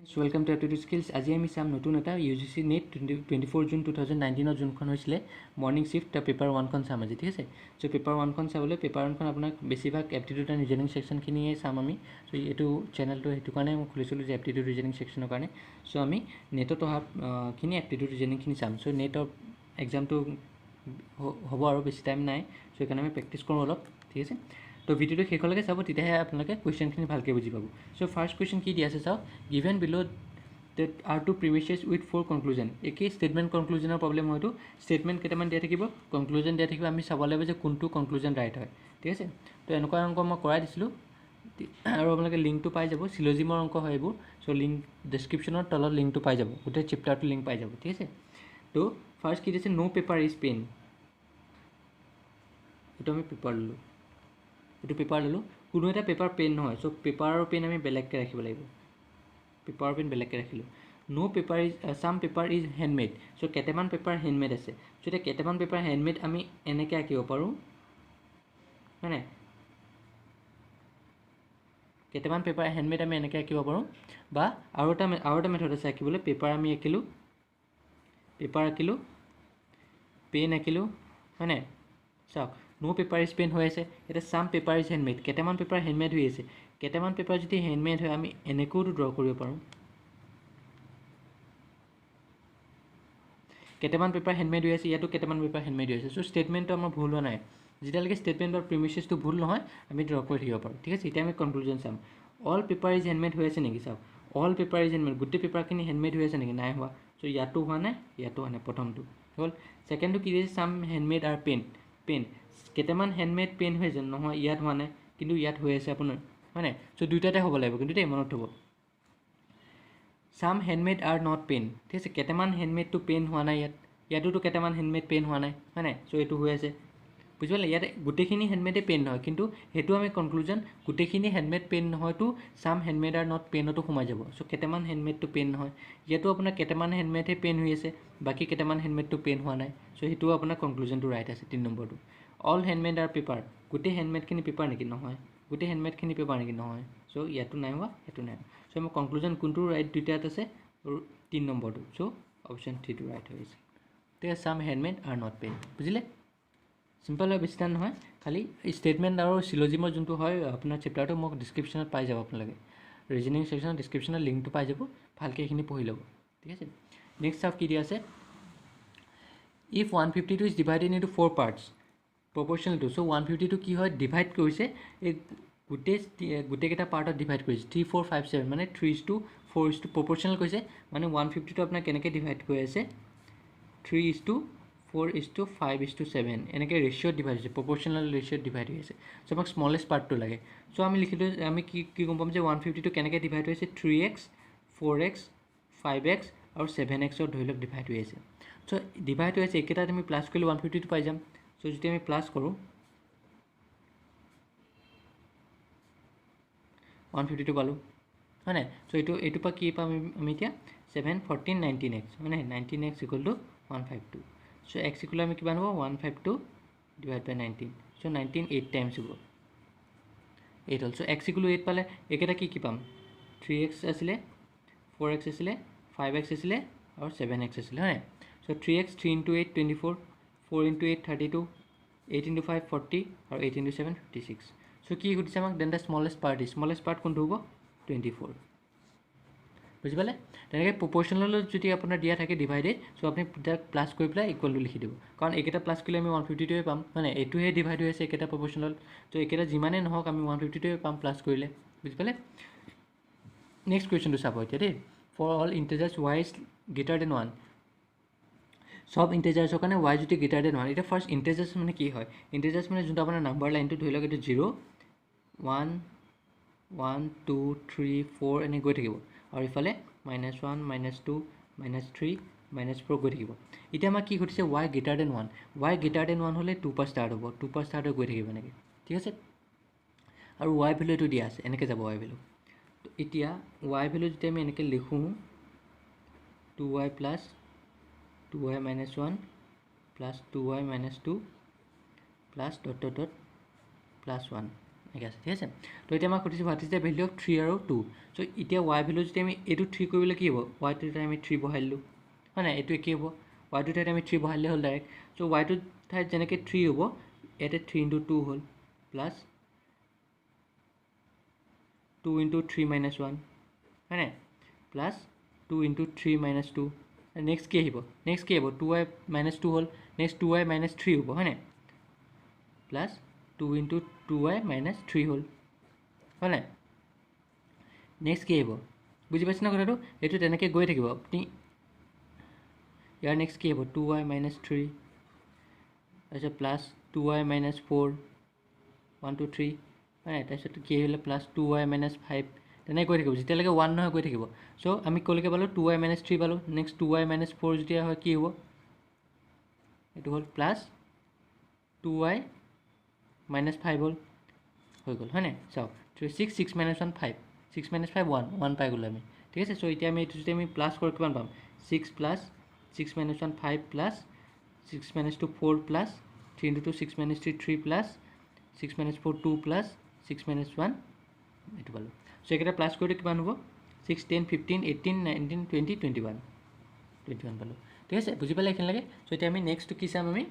Welcome to aptitude skills. आज आम चाम नतुन एट UGC नेट 24 जून 2019 जो मर्निंग शिफ्ट पेपर 1 चाम आज। ठीक है। सो पेपर 1 चाबले पेपर 1 अपना बेसिभाग एप्टिट्यूड एंड रिजनिंग सेक्शनखिनिए चाम आम। सो ये चेनेल तो मैं खुलिसिलो एप्टिट्यूड रिजनिंग सेक्शनर कारण। सो आम नेटत अहाखिनि एप्टिट्यूड रिजनिंग चाम। सो नेटर एग्जाम तो हम और बेसि टाइम ना। सो ये प्रेक्टिस करूँ अलग। ठीक है। तो भिडिओ शेषলৈকে চাব তেতিয়াহে আপোনালোকে কুৱেশ্যনখিনি ভালকৈ বুজি পাব। সো ফাৰ্ষ্ট কুৱেশ্যন কি দি আছে চাওক, গিভেন বিলো that are two premises with 4 conclusion। একেই স্টেটমেন্ট কনক্লুজনৰ প্ৰব্লেম হয়তো স্টেটমেন্ট কেইটামান দিয়া থাকিব, কনক্লুজন দিয়া থাকিব, আমি চাব লাগিব যে কোনটো কনক্লুজন ৰাইট হয়। ঠিক আছে। তো এনেকুৱা অংক মই কৰাই দিছিলোঁ আৰু আপোনালোকে লিংকটো পাই যাব। সিলজিমৰ অংক হয় এইবোৰ। সো লিংক ডেছক্ৰিপশ্যনৰ তলত লিংকটো পাই যাব, গোটেই চেপ্টাৰটো লিংক পাই যাব। ঠিক আছে। তো ফাৰ্ষ্ট কি দিছে, নো পেপাৰ ইজ পেন। এইটো আমি পেপাৰ ল'লোঁ, এইটো পেপাৰ ল'লোঁ। কোনো এটা পেপাৰ পেন নহয়। সো পেপাৰৰ পেন আমি বেলেগকৈ ৰাখিব লাগিব, পেপাৰৰ পেন বেলেগকৈ ৰাখিলোঁ। নো পেপাৰ ইজ চাম পেপাৰ ইজ হেণ্ডমেড। সো কেইটামান পেপাৰ হেণ্ডমেড আছে। সো এতিয়া কেইটামান পেপাৰ হেণ্ডমেড আমি এনেকৈ আঁকিব পাৰোঁ, হয় নাই? কেইটামান পেপাৰ হেণ্ডমেড আমি এনেকৈ আঁকিব পাৰোঁ, বা আৰু এটা মেথড আছে আঁকিবলৈ। পেপাৰ আমি আঁকিলোঁ, পেপাৰ আঁকিলোঁ, পেন আঁকিলোঁ, হয় নাই? চাওক, নো পেপাৰ ইজ পেন হৈ আছে। এতিয়া চাম পেপাৰ ইজ হেণ্ডমেড, কেইটামান পেপাৰ হেণ্ডমেড হৈ আছে। কেইটামান পেপাৰ যদি হেণ্ডমেড হয় আমি এনেকৈও ড্ৰ কৰিব পাৰোঁ। কেইটামান পেপাৰ হেণ্ডমেড হৈ আছে, ইয়াতো কেইটামান পেপাৰ হেণ্ডমেড হৈ আছে। সো ষ্টেটমেণ্টটো আমাৰ ভুল হোৱা নাই। যেতিয়ালৈকে ষ্টেটমেণ্ট বা প্ৰিমিচেছটো ভুল নহয় আমি ড্ৰ কৰি থাকিব পাৰোঁ। ঠিক আছে। এতিয়া আমি কনক্লুজন চাম। অল পেপাৰ ইজ হেণ্ডমেড হৈ আছে নেকি? চাওক, অল পেপাৰ ইজ হেণ্ডমেড, গোটেই পেপাৰখিনি হেণ্ডমেড হৈ আছে নেকি? নাই হোৱা। সো ইয়াতো হোৱা নাই, ইয়াতো হোৱা নাই। প্ৰথমটো হ'ল। ছেকেণ্ডটো কি দিছে, চাম হেণ্ডমেড আৰু পেন। পেন কেইটামান হেণ্ডমেড পেন হৈ আছে, নহয় ইয়াত হোৱা নাই, কিন্তু ইয়াত হৈ আছে আপোনাৰ, হয় নাই? সো দুইটাতে হ'ব লাগিব, কিন্তু দেই মনত থ'ব। চাম হেণ্ডমেড আৰ নট পেন। ঠিক আছে। কেইটামান হেণ্ডমেডটো পেন হোৱা নাই, ইয়াতোতো কেইটামান হেণ্ডমেড পেন হোৱা নাই, হয় নাই? সো এইটো হৈ আছে, বুজি পালে? ইয়াতে গোটেইখিনি হেণ্ডমেডে পেন নহয়, কিন্তু সেইটো আমি কনক্লুজন গোটেইখিনি হেণ্ডমেড পেন নহয়তো চাম হেণ্ডমেড আৰ নট পেনতো সোমাই যাব। সো কেইটামান হেণ্ডমেডটো পেন নহয়, ইয়াতো আপোনাৰ কেইটামান হেণ্ডমেডহে পেন হৈ আছে, বাকী কেইটামান হেণ্ডমেডটো পেন হোৱা নাই। সো সেইটোও আপোনাৰ কনক্লুজনটো ৰাইট আছে। 3 নম্বৰটো। অল হেণ্ডমেড আৰ পেপাৰ, গোটেই হেণ্ডমেডখিনি পেপাৰ নেকি? নহয়। গোটেই হেণ্ডমেডখিনি পেপাৰ নেকি? নহয়। সো ইয়াতো নাই হোৱা, সেইটো নাই হোৱা। সো আমাৰ কনক্লুজন কোনটো ৰাইট দুইটাত আছে? 3 নম্বৰটো। সো অপশ্যন 3টো ৰাইট হৈ আছে। ঠিক আছে। চাম হেণ্ডমেড আৰ নট পেন, বুজিলে? চিম্পল হয়, বেছি টান নহয়। খালি ষ্টেটমেণ্ট আৰু চিলজিমৰ যোনটো হয় আপোনাৰ চেপ্টাৰটো মোক ডিছক্ৰিপশ্যনত পাই যাব। আপোনালোকে ৰিজনিং ছেকশ্যনত ডিছক্ৰিপশ্যনত লিংকটো পাই যাব, ভালকৈ এইখিনি পঢ়ি ল'ব। ঠিক আছে। নেক্সট চাওক কি দিয়া আছে, if 152 is divided into 4 parts proportional to. So' 152 কি হয়, ডিভাইড কৰিছে এই গোটেইকেইটা পাৰ্টত ডিভাইড কৰিছে। 3, 4, 5, 7 মানে 3:4 প্ৰপৰ্চনেল কৈছে। মানে 152টো আপোনাৰ কেনেকৈ ডিভাইড কৰি আছে, 3:4:5:7 এনেকৈ ৰেচিঅ'ত ডিভাইড হৈছে, প্ৰপৰ্চনেল ৰেচিঅ'ত ডিভাইড হৈ আছে। চ' আমাক স্মলেষ্ট পাৰ্টটো লাগে। চ' আমি লিখিলোঁ, আমি কি গম পাম যে 152টো কেনেকৈ ডিভাইড হৈছে, 3x, 4x, 5x আৰু 7xত ধৰি লওক ডিভাইড হৈ আছে। চ' ডিভাইড হৈ আছে, এইকেইটাত আমি প্লাছ কৰিলে 152টো পাই যাম। চ' যদি আমি প্লাছ কৰোঁ 152টো পালোঁ, হয় নাই? চ' এইটোৰ পৰা কি পাম আমি এতিয়া, 7, 14, 19x, হয় নাই? 19x equal to 152। So' x equal আমি কিমান হ'ব, 152 ডিভাইড বাই 19। চ' 19 8 টাইমছ হ'ব, 8 হ'ল। চ' x ইকুৱেল টু 8 পালে এইকেইটা কি পাম, 3x আছিলে, 4x আছিলে, 5x আছিলে আৰু 7x আছিলে, হয় নাই? চ' 3x 3 × 8 24, 4 × 8 32, 8 × 5 40 আৰু 8 × 7 56। চ' কি সুধিছে আমাক, দেন দ্য স্মলেষ্ট পাৰ্ট কোনটো হ'ব, 24। বুজি পালে? তেনেকৈ প্ৰপৰ্চনেলত যদি আপোনাৰ দিয়া থাকে ডিভাইডেড, চ' আপুনি তাক প্লাছ কৰি পেলাই ইকুৱেল টু লিখি দিব। কাৰণ এইকেইটা প্লাছ কৰিলে আমি 152টোৱে পাম, হয় নাই? এইটোহে ডিভাইড হৈ আছে এইকেইটা প্ৰপৰ্চনেল। ত' এইকেইটা যিমানেই নহওক আমি 152টোৱে পাম প্লাছ কৰিলে। বুজি পালে? নেক্সট কুৱেশ্যনটো চাব এতিয়া দেই। For all integers y is greater than 1। সব ইণ্টিজাৰ্ছৰ কাৰণে y যদি গ্ৰেটাৰ দেন 1। এতিয়া ফাৰ্ষ্ট ইণ্টিজাৰ্ছ মানে কি হয়, ইণ্টিজাৰ্ছ মানে যোনটো আপোনাৰ নাম্বাৰ লাইনটো ধৰি লওক এইটো 0, 1, 1, 2, 3, 4 এনেকৈ গৈ থাকিব, আৰু ইফালে -1, -2, -3, -4 গৈ থাকিব। এতিয়া আমাক কি সুধিছে, y greater than 1। y greater than 1 হ'লে 2 পৰা ষ্টাৰ্ট হ'ব, 2 পৰা ষ্টাৰ্ট হৈ গৈ থাকিব এনেকৈ। ঠিক আছে। আৰু y ভেলু এইটো দিয়া আছে, এনেকৈ যাব y ভেলু। এতিয়া y ভেলু যদি আমি এনেকৈ লিখোঁ, 2y + 2y - 1 + 2y - 2 + ... +1 এনেকৈ আছে ঠিক আছে তো এতিয়া আমাক সুধিছোঁ what is the value of 3 আৰু 2 চ' এতিয়া y ভেলিউ যদি আমি এইটো 3 কৰিবলৈ কি হ'ব yটো ঠাইত আমি 3 বহাই দিলোঁ হয় নাই এইটো একেই হ'ব yটো ঠাইত আমি 3 বহাই দিলে হ'ল ডাইৰেক্ট চ' yটো ঠাইত যেনেকৈ 3 হ'ব ইয়াতে 3 × 2 হ'ল প্লাছ 2 × 3 - 1 হয় নাই প্লাছ 2 × 3 - 2 নেক্সট কি আহিব 2y - 2 হ'ল নেক্সট 2y - 3 হ'ব হয় নাই প্লাছ 2 × 2y - 3 হ'ল হয় নাই নেক্সট কি আহিব বুজি পাইছে না কথাটো এইটো তেনেকৈ গৈ থাকিব আপুনি ইয়াৰ নেক্সট কি হ'ব 2y - 3 তাৰপিছত প্লাছ 2y - 4 1 2 3 হয় নাই তাৰপিছত কি আহিলে প্লাছ 2y - 5 তেনেকৈ গৈ থাকিব যেতিয়ালৈকে 1 নহয় গৈ থাকিব চ' আমি ক'লৈকে পালোঁ 2y - 3 পালোঁ নেক্সট 2y - 4 যেতিয়া হয় কি হ'ব এইটো হ'ল প্লাছ 2y - 5 হ'ল হৈ গ'ল হয় নাই চাওক 6 6 - 1 5 6 - 5 1 পাই গ'লোঁ আমি ঠিক আছে চ' এতিয়া আমি এইটো যদি আমি প্লাছ কৰোঁ কিমান পাম 6 plus 6 - 1 5 plus 6 - 2 4 plus 3 × 2 6 - 3 3 plus 6 - 4 2 plus 6 - 1 এইটো পালোঁ চ' এইকেইটা প্লাছ কৰিলে কিমান হ'ব 6 10 15 18 19 20 21 21 পালোঁ ঠিক আছে বুজি পালে এইখিনিলৈকে চ' এতিয়া আমি নেক্সটটো কি চাম আমি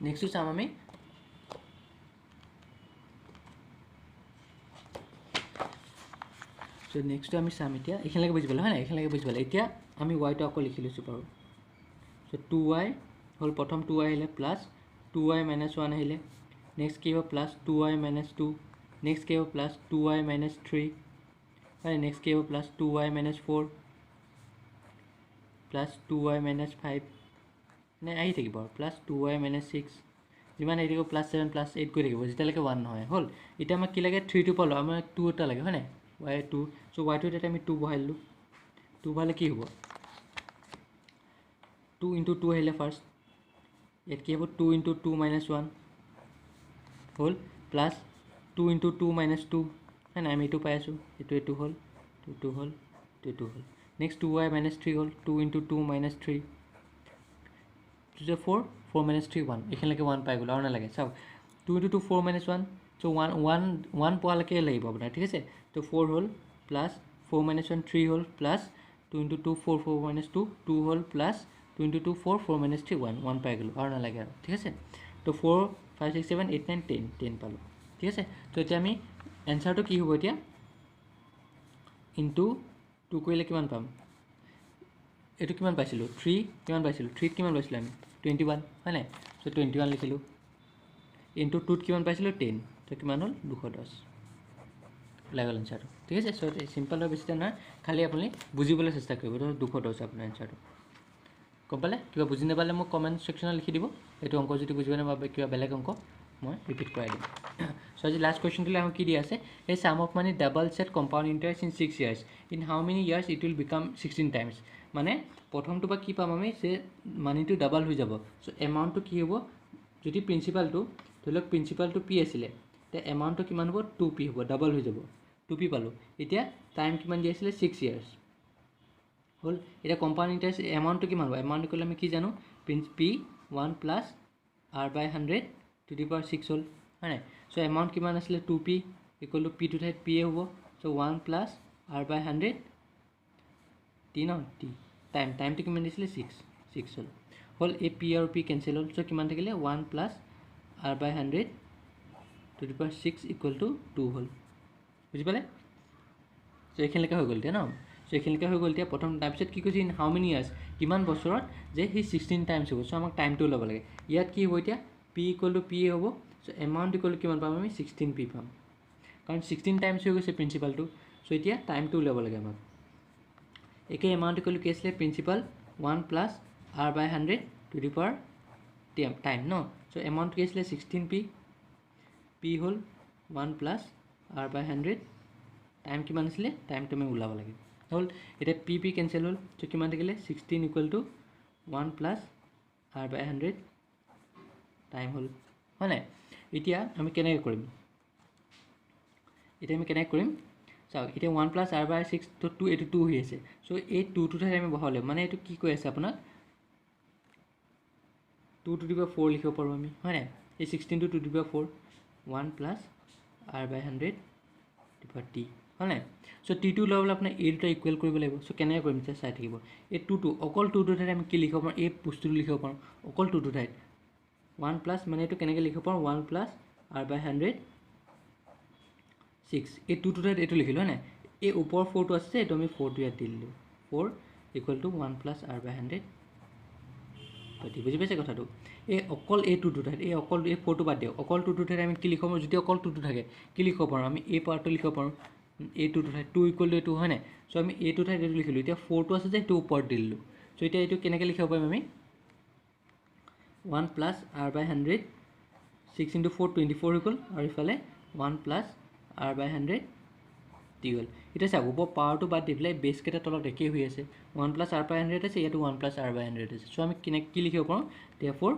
নেক্সটটো চাম আমি চ' নেক্সটটো আমি চাম এতিয়া এইখিনিলৈকে বুজি পালোঁ হয় নাই এইখিনিলৈকে বুজি পালোঁ এতিয়া আমি ৱাইটো আকৌ লিখি লৈছোঁ বাৰু চ' 2y হ'ল প্ৰথম 2y আহিলে প্লাছ 2y - 1 আহিলে নেক্সট কি হ'ব প্লাছ 2y - 2 নেক্সট কি হ'ব প্লাছ 2y - 3 হয় নেক্সট কি হ'ব প্লাছ 2y - 4 প্লাছ 2y - 5 নে আহি থাকিব আৰু প্লাছ 2y - 6 যিমান আহি থাকিব প্লাছ 7 প্লাছ 8 গৈ থাকিব যেতিয়ালৈকে 1 নহয় হ'ল এতিয়া আমাক কি লাগে 3টো পালোঁ আমাক 2 এটা লাগে হয় নাই y2 চ' y2 এতিয়া আমি 2 বহাই দিলোঁ 2 বহালে কি হ'ব 2 × 2 আহিলে ফাৰ্ষ্ট ইয়াত কি হ'ব 2 × 2 - 1 হ'ল প্লাছ 2 × 2 - 2 হয় নাই আমি এইটো পাই আছোঁ এইটো হ'ল এইটো হ'ল এইটো হ'ল নেক্সট 2y - 3 হ'ল 2 × 2 - 3 2 × 4 4 - 3 1 এইখিনিলৈকে 1 পাই গ'লোঁ আৰু নালাগে চাওক 2 × 2 4 - 1 চ' 1 পোৱালৈকে লাগিব আপোনাৰ ঠিক আছে ত' 4 হ'ল প্লাছ 4 - 1 3 হ'ল প্লাছ 2 × 2 4 4 - 2 2 হ'ল প্লাছ 2 × 2 4 4 - 3 1 পাই গ'লোঁ আৰু নালাগে আৰু ঠিক আছে ত' 4 5 6 7 8 9 10 10 পালোঁ ঠিক আছে ত' এতিয়া আমি এনচাৰটো কি হ'ব এতিয়া ইনটু 2 কৰিলে কিমান পাম এইটো কিমান পাইছিলোঁ 3 কিমান পাইছিলোঁ 3ত কিমান পাইছিলোঁ আমি 21 হয় নাই চ' 21 লিখিলোঁ ইনটু 2ত কিমান পাইছিলোঁ 10 ত' কিমান হ'ল 210 ওলাই গ'ল এনচাৰটো ঠিক আছে চ' চিম্পল হয় বেছি নহয় খালি আপুনি বুজিবলৈ চেষ্টা কৰিব 210 আপোনাৰ এনচাৰটো গম পালে কিবা বুজি নাপালে মোক কমেণ্ট ছেকশ্যনত লিখি দিব এইটো অংক যদি বুজি পোৱা নাই কিবা বেলেগ অংক মই ৰিপিট কৰাই দিম চ' আজি লাষ্ট কুৱেশ্যনটোলৈ আমাক কি দিয়া আছে এই sum of money double set compound interest in 6 years in how many years it will become 16 times মানে প্ৰথমটো বা কি পাম আমি যে মানিটো ডাবল হৈ যাব চ' এমাউণ্টটো কি হ'ব যদি প্ৰিন্সিপালটো ধৰি লওক প্ৰিন্সিপালটো পি আছিলে তে এমাউণ্টটো কিমান হ'ব 2p হ'ব ডাবল হৈ যাব 2p পালোঁ এতিয়া টাইম কিমান দি আছিলে 6 years হ'ল এতিয়া কম্পাউণ্ড ইণ্টাৰেষ্ট এমাউণ্টটো কিমান হ'ব এমাউণ্টটো ক'লে আমি কি জানো P 1 plus r/100 to the power 6 হ'ল হয় নাই চ' এমাউণ্ট কিমান আছিলে 2p ইকুৱেল টু পিটো ঠাইত পি হ'ব চ' 1 প্লাছ r/100 টি ন টি টাইমটো কিমান দিছিলে 6 হ'ল এই পি আৰু পি কেঞ্চেল হ'ল চ' কিমান থাকিলে 1 plus r/100 to the power 6 equal to 2 হ'ল বুজি পালে চ' এইখিনিলৈকে হৈ গ'ল এতিয়া ন চ' এইখিনিলৈকে হৈ গ'ল এতিয়া প্ৰথম তাৰপিছত কি কৈছে ইন হাউ মেনি ইয়াৰ্ছ কিমান বছৰত যে সি 16 টাইমছ হ'ব চ' আমাক টাইমটো ল'ব লাগে ইয়াত কি হ'ব এতিয়া পি ইকুৱেল টু পি হ'ব চ' এমাউণ্ট ইকুৱেল টু কিমান পাম আমি 16p পাম কাৰণ 16 টাইমছ হৈ গৈছে প্ৰিন্সিপালটো চ' এতিয়া টাইমটো উলিয়াব লাগে আমাক একে এমাউণ্ট ইকুৱেল টু কি আছিলে principal 1 plus r/100 to the power time ন চ' এমাউণ্ট কি আছিলে 16p পি হ'ল 1 প্লাছ r/100 টাইম কিমান আছিলে টাইমটো আমি ওলাব লাগে হ'ল এতিয়া পি কেঞ্চেল হ'ল চ' কিমান থাকিলে 16 equal to 1 plus r/100 time হ'ল হয় নাই এতিয়া আমি কেনেকৈ কৰিম চাওক এতিয়া 1 প্লাছ r/6 তো 2 এইটো 2 হৈ আছে চ' এই 2টো ঠাইত আমি বহাব লাগিব মানে এইটো কি কৈ আছে আপোনাক 2 টু দি পাৱাৰ 4 লিখিব পাৰোঁ আমি হয় নাই এই 16 two the power 4 1 plus r/100 divide T হয় নাই সো টিটো ল'বলৈ আপোনাৰ এই দুটা ইকুৱেল কৰিব লাগিব সো কেনেকৈ কৰিম এতিয়া চাই থাকিব এই টুটো অকল টুটো ঠাইত আমি কি লিখিব পাৰোঁ এই বস্তুটো লিখিব পাৰোঁ অকল টুটো ঠাইত 1 প্লাছ মানে এইটো কেনেকৈ লিখিব পাৰোঁ 1 প্লাছ r/100 6 এই টুটো ঠাইত এইটো লিখিলোঁ হয় নাই এই ওপৰ 4টো আছে এইটো আমি 4টো ইয়াত দি দিলোঁ 4 ইকুৱেল টু 1 প্লাছ r/100 বুজি পাইছে কথাটো এই অকল এই টুটো ঠাইত এই অকল এই 4টো বাদ দিয়ক অকল টুটো ঠাইত আমি কি লিখিব পাৰোঁ যদি অকল টুটো থাকে কি লিখিব পাৰোঁ আমি এই পাৰ্টটো লিখিব পাৰোঁ এই টুটো ঠাইত 2 ইকুৱেল টু এইটো হয় নাই চ' আমি এইটো ঠাইত এইটো লিখিলোঁ এতিয়া 4টো আছে যে সেইটো ওপৰত দি দিলোঁ চ' এতিয়া এইটো কেনেকৈ লিখিব পাৰিম আমি 1 প্লাছ r/100 6 into 4 24 হৈ গ'ল আৰু ইফালে 1 প্লাছ r/100 দি গ'ল এতিয়া চাওক ওপৰ পাৱাৰটো বাদ দি পেলাই বেছকেইটা তলত একেই হৈ আছে 1 প্লাছ r/100 আছে ইয়াতো 1 প্লাছ r/100 আছে চ' আমি কি লিখিব পাৰোঁ therefore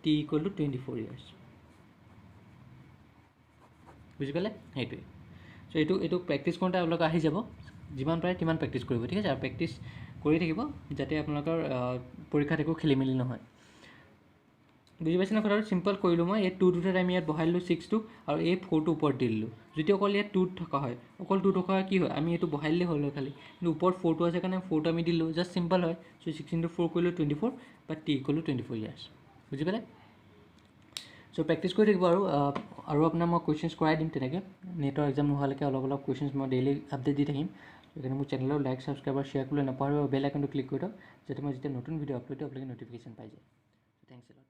t equal to 24 years বুজি পালে সেইটোৱে চ' এইটো প্ৰেক্টিছ কৰোঁতে আপোনালোক আহি যাব যিমান পাৰে তিমান প্ৰেক্টিছ কৰিব ঠিক আছে আৰু প্ৰেক্টিছ কৰি থাকিব যাতে আপোনালোকৰ পৰীক্ষাত একো খেলি মেলি নহয় বুজি পাইছে না কথাটো চিম্পল কৰিলোঁ মই এই 2টো ঠাইত আমি ইয়াত বহাই দিলোঁ 6টো আৰু এই 4টো ওপৰত দি দিলোঁ যদি অকল ইয়াত 2 থকা হয় অকল 2 থকা হয় কি হয় আমি এইটো বহাই দিলেই হ'ল খালি কিন্তু ওপৰত 4টো আছে কাৰণে 4টো আমি দিলোঁ জাষ্ট চিম্পল হয় চ' 6 into 4 কৰিলোঁ 24 বা t equal to 24 years বুজি পালে চ' প্ৰেক্টিছ কৰি থাকিব আৰু আপোনাৰ মই কুৱেশ্যনছ কৰাই দিম তেনেকৈ নেটৰ এক্সাম নোহোৱালৈকে অলপ কুৱেশ্যনছ মই ডেইলি আপডেট দি থাকিম সেইকাৰণে মোৰ চেনেলৰ লাইক ছাবস্ক্ৰাইব আৰু শ্বেয়াৰ কৰিবলৈ নাপাহৰিব বেল আইকনটো ক্লিক কৰি দিয়ক যাতে মই যেতিয়া নতুন ভিডিঅ' আপলোড দিওঁ আপোনালোকে ন'টিফিকেশ্যন পাই যায় থেংকছ এ লট